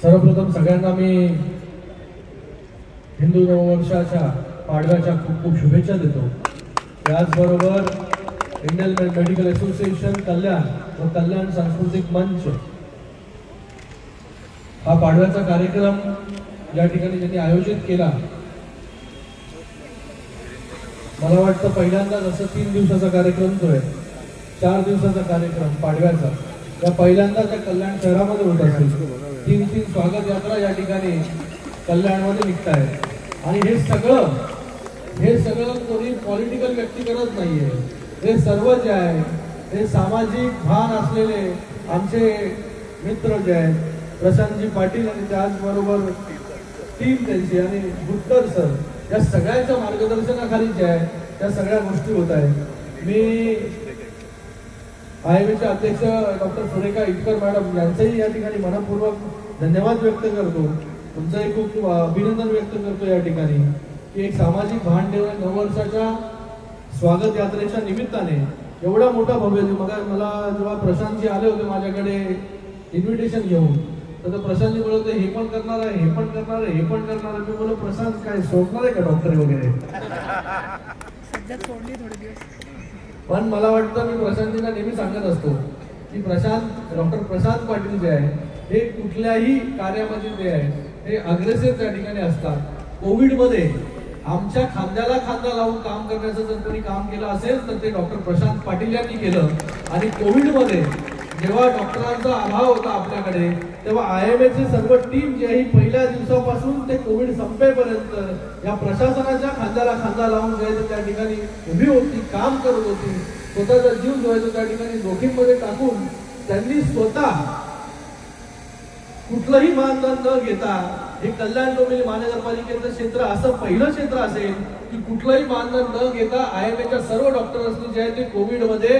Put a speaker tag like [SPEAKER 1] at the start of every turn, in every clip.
[SPEAKER 1] सर्वप्रथम सगळ्यांना मी हिंदू नववर्षाच्या पाडव्याच्या खूप खूप शुभेच्छा देतो। त्याचबरोबर इंडियन मेडिकल असोसिएशन कल्याण व कल्याण सांस्कृतिक मंच हा पाडव्याचा कार्यक्रम या ठिकाणी ज्यांनी आयोजित केला, मला वाटतं पहिल्यांदाच असं 3 दिवसाचा कार्यक्रम जो आहे, 4 दिवसाचा कार्यक्रम पाडव्याचा या पहिल्यांदाच त्या कल्याण शहरामध्ये होत असेल। 3 स्वागत यात्रा या ठिकाणी कल्याणमध्ये निघत आहे आणि हे सगळं कोणी पॉलिटिकल व्यक्ती करत नाहीये। हे सर्व जे आहे हे सामाजिक भान असलेले आमचे मित्र जे आहेत, प्रशांतजी पाटील आणि त्याचबरोबर टीम त्यांची आणि गुट्टर सर, या सगळ्यांच्या मार्गदर्शनाखाली जे आहे त्या सगळ्या गोष्टी होत आहेत। मी आयएमएचे अध्यक्ष डॉक्टर सुरेखा इटकर मॅडम यांचंही या ठिकाणी मनपूर्वक धन्यवाद व्यक्त करतो, तुमचंही खूप अभिनंदन व्यक्त करतो या ठिकाणी की एक सामाजिक भान ठेवून नववर्षाच्या स्वागत यात्रेच्या निमित्ताने एवढा मोठा भव्य। मला जेव्हा प्रशांतजी आले होते माझ्याकडे इन्व्हिटेशन घेऊन, तर प्रशांतजी बोलत होते हे पण करणार आहे, हे पण करणार आहे, हे पण करणार आहे। मी बोललो प्रशांत काय सोडणार आहे का डॉक्टर वगैरे?
[SPEAKER 2] सध्या सोडली थोडे दिवस,
[SPEAKER 1] पण मला वाटतं मी प्रशांतजींना नेहमी सांगत असतो की डॉक्टर प्रशांत पाटील जे आहे हे कुठल्याही कार्यामध्ये जे आहे हे अग्रेसिव्ह त्या ठिकाणी असतात। कोविडमध्ये आमच्या खांद्याला खांदा लावून काम करण्याचं जर कोणी काम केलं असेल तर ते डॉक्टर प्रशांत पाटील यांनी केलं। आणि कोविडमध्ये जेव्हा डॉक्टरांचा अभाव होता आपल्याकडे, तेव्हा आयएमएची सर्व टीम जी आहे पहिल्या दिवसापासून ते कोविड संपेपर्यंत या प्रशासनाच्या खांद्याला खांदा लावून जे त्या ठिकाणी उभी होती, काम करत होती। स्वतःचा जीव जो आहे तो त्या ठिकाणी जोखीममध्ये टाकून त्यांनी स्वतः कुठलंही मानधन न घेता हे कल्याण डोंबिवली महानगरपालिकेचं क्षेत्र असं पहिलं क्षेत्र असेल की कुठलंही मानधन न घेता आयएमएच्या सर्व डॉक्टर्सनी जे आहे ते कोविडमध्ये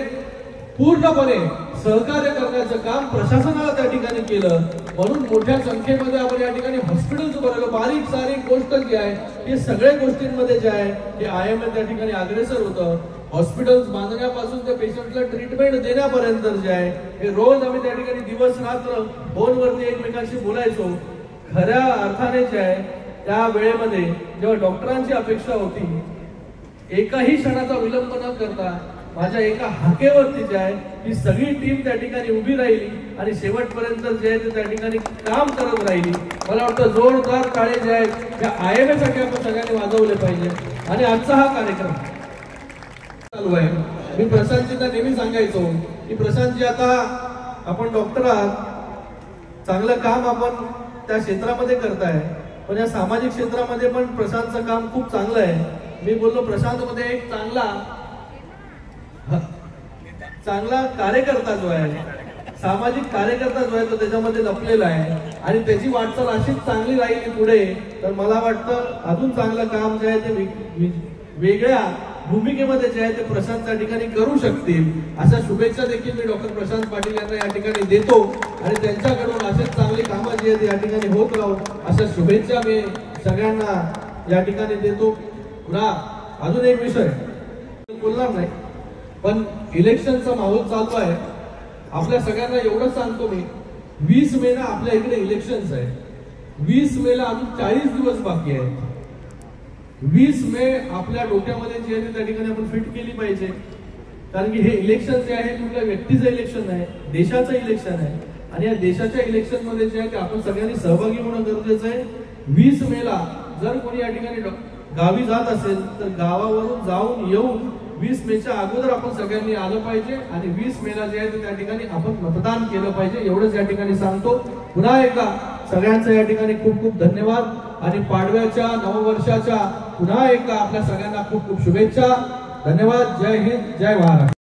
[SPEAKER 1] पूर्णपणे सहकार्य करण्याचं काम प्रशासनाला त्या ठिकाणी केलं। म्हणून मोठ्या संख्येमध्ये आपण या ठिकाणी हॉस्पिटल्स बनवलं। बारीक सारीक गोष्ट जी आहे हे सगळ्या गोष्टींमध्ये जे आहे हे आयएमए त्या ठिकाणी अग्रेसर होतं। हॉस्पिटल्स बांधण्यापासून त्या पेशंटला ट्रीटमेंट देण्यापर्यंत जे आहे हे रोज आम्ही त्या ठिकाणी दिवस रात्र फोनवरती एकमेकांशी बोलायचो। खऱ्या अर्थाने जे आहे त्या वेळेमध्ये जेव्हा डॉक्टरांची अपेक्षा होती, एकाही क्षणाचा विलंब न करता माझ्या एका हाकेवरती जे आहे ही सगळी टीम त्या ठिकाणी उभी राहिली आणि शेवटपर्यंत जे आहे ते त्या ठिकाणी काम करत राहिली। मला वाटतं जोरदार टाळे जे आहेत त्या आयएमएसाठी आपण सगळ्यांनी वाजवले पाहिजे। आणि आजचा हा कार्यक्रम चालू आहे, मी प्रशांतजींना नेहमी सांगायचो की प्रशांतजी आता आपण डॉक्टर आहात, चांगलं काम आपण त्या क्षेत्रामध्ये करताय, पण या सामाजिक क्षेत्रामध्ये पण प्रशांतचं काम खूप चांगलं आहे। मी बोललो प्रशांत मध्ये एक चांगला कार्यकर्ता जो आहे, सामाजिक कार्यकर्ता जो आहे तो त्याच्यामध्ये लपलेला आहे आणि त्याची वाटचाल अशीच चांगली राहिली पुढे तर मला वाटतं अजून चांगलं काम जे आहे ते वेगळ्या भूमिकेमध्ये जे आहे ते प्रशांत त्या ठिकाणी करू शकतील। अशा शुभेच्छा देखील मी डॉक्टर प्रशांत पाटील यांना या ठिकाणी देतो आणि त्यांच्याकडून असेच चांगली कामं जी आहेत या ठिकाणी होत राहू अशा शुभेच्छा मी सगळ्यांना या ठिकाणी देतो। पुन्हा अजून एक विषय बोलणार नाही, पण इलेक्शनचा माहोल चालू आहे। आपल्या सगळ्यांना एवढंच सांगतो मी, 20 मेला आपल्या इकडे इलेक्शन्स आहे। 20 मेला अजून 40 दिवस बाकी आहेत। 20 मे आपल्या डोक्यामध्ये जे आहे त्या ठिकाणी आपण फिट केली पाहिजे, कारण की हे इलेक्शन जे आहे कुठल्या व्यक्तीचं इलेक्शन आहे, देशाचं इलेक्शन आहे आणि या देशाच्या इलेक्शन मध्ये जे आहे ते आपण सगळ्यांनी सहभागी होणं गरजेचं आहे। 20 मेला जर कोणी या ठिकाणी गावी जात असेल तर गावावरून जाऊन येऊन 20 मेच्या अगोदर आपण सगळ्यांनी आलं पाहिजे आणि 20 मेला जे आहे त्या ठिकाणी आपण मतदान केलं पाहिजे, एवढंच या ठिकाणी सांगतो। पुन्हा एकदा सगळ्यांचं या ठिकाणी खूप खूप धन्यवाद आणि पाडव्याच्या नववर्षाच्या पुन्हा एकदा आपल्या सगळ्यांना खूप खूप शुभेच्छा। धन्यवाद। जय हिंद, जय महाराष्ट्र।